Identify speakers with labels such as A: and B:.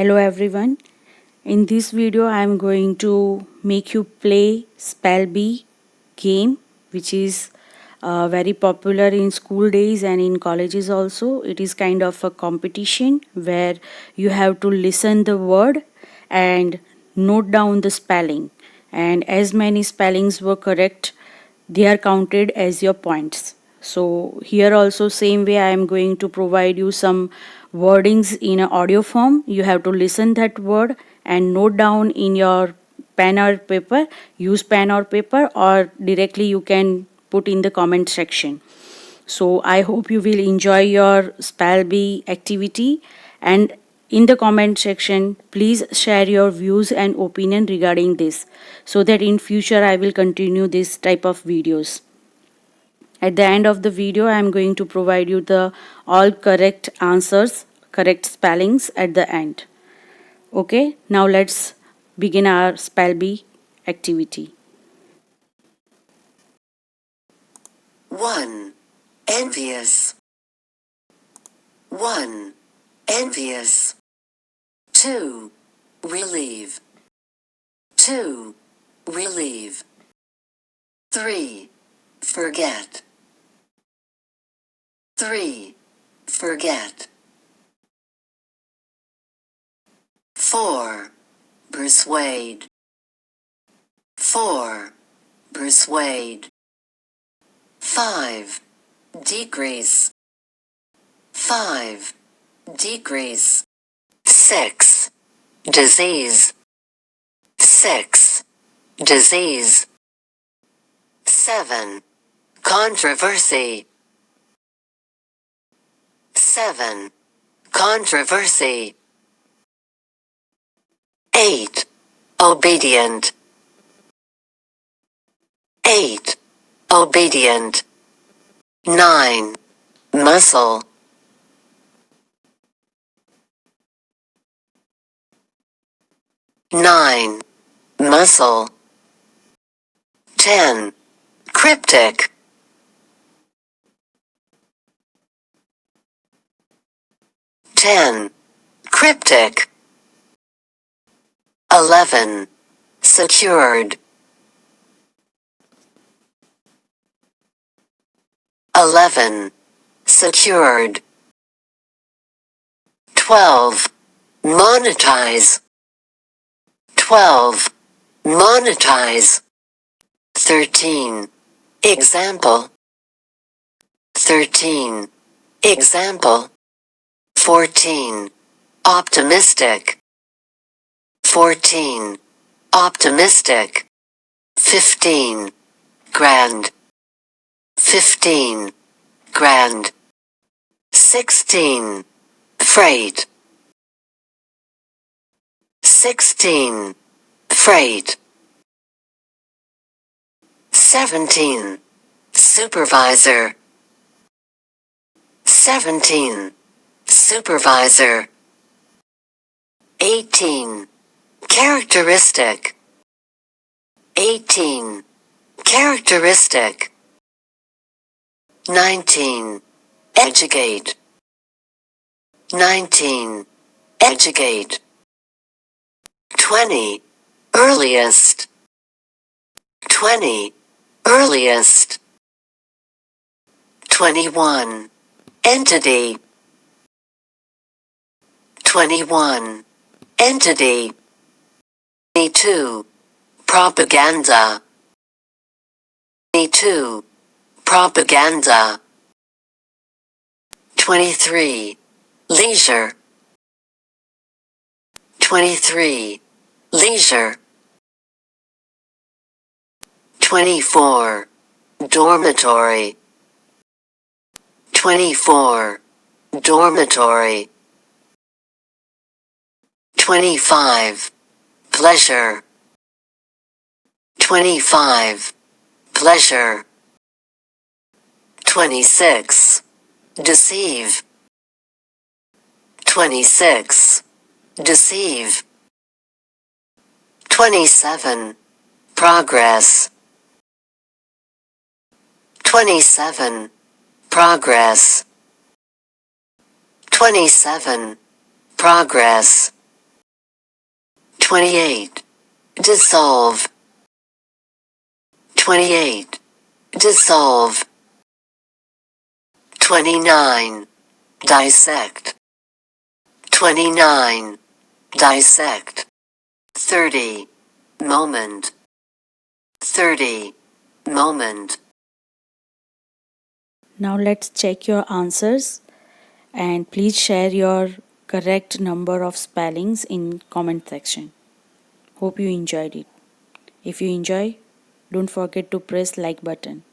A: Hello everyone. In this video I am going to make you play Spell Bee game, which is very popular in school days and in colleges also. It is kind of a competition where you have to listen the word and note down the spelling, and as many spellings were correct, they are counted as your points. So here also same way I am going to provide you some wordings in a audio form. You have to listen that word and note down in your pen or paper. Use pen or paper, or directly you can put in the comment section. So I hope you will enjoy your Spell Bee activity, and in the comment section please share your views and opinion regarding this, so that in future I will continue this type of videos. At the end of the video I am going to provide you the all correct answers, correct spellings at the end. Okay, now let's begin our Spell Bee activity.
B: 1. Envious. 1. Envious. 2. Relieve. 2. Relieve. 3. Forget. 3. Forget. 4. Persuade. 4. Persuade. 5. Decrease. 5. Decrease. 6. Disease. 6. Disease. 7. Controversy. 7. Controversy. 8. Obedient. 8. Obedient. 9. Muscle. 9. Muscle. 10. Cryptic. 10. Cryptic. 11. Secured. 11. Secured. 12. Monetize. 12. Monetize. 13. Example. 13. Example. 14. Optimistic. 14. Optimistic. 15. Grand. 15. Grand. 16. Freight. 16. Freight. 17. Supervisor. 17. Supervisor. 18. Characteristic. 18. Characteristic. 19. Educate. 19. Educate. 20. Earliest. 20. Earliest. 21. Entity. 21. Entity. 22. Propaganda. 22. Propaganda. 23. Leisure. 23. Leisure. 24. Dormitory. 24. Dormitory. 25. Pleasure. 25. Pleasure. 26. Deceive. 26. Deceive. 27. Progress. 27. Progress. 27. Progress. 28. Dissolve. 28. Dissolve. 29. Dissect. 29. Dissect. 30. Moment. 30. Moment.
A: Now let's check your answers and please share your correct number of spellings in comment section. Hope you enjoyed it. If you enjoy, don't forget to press like button.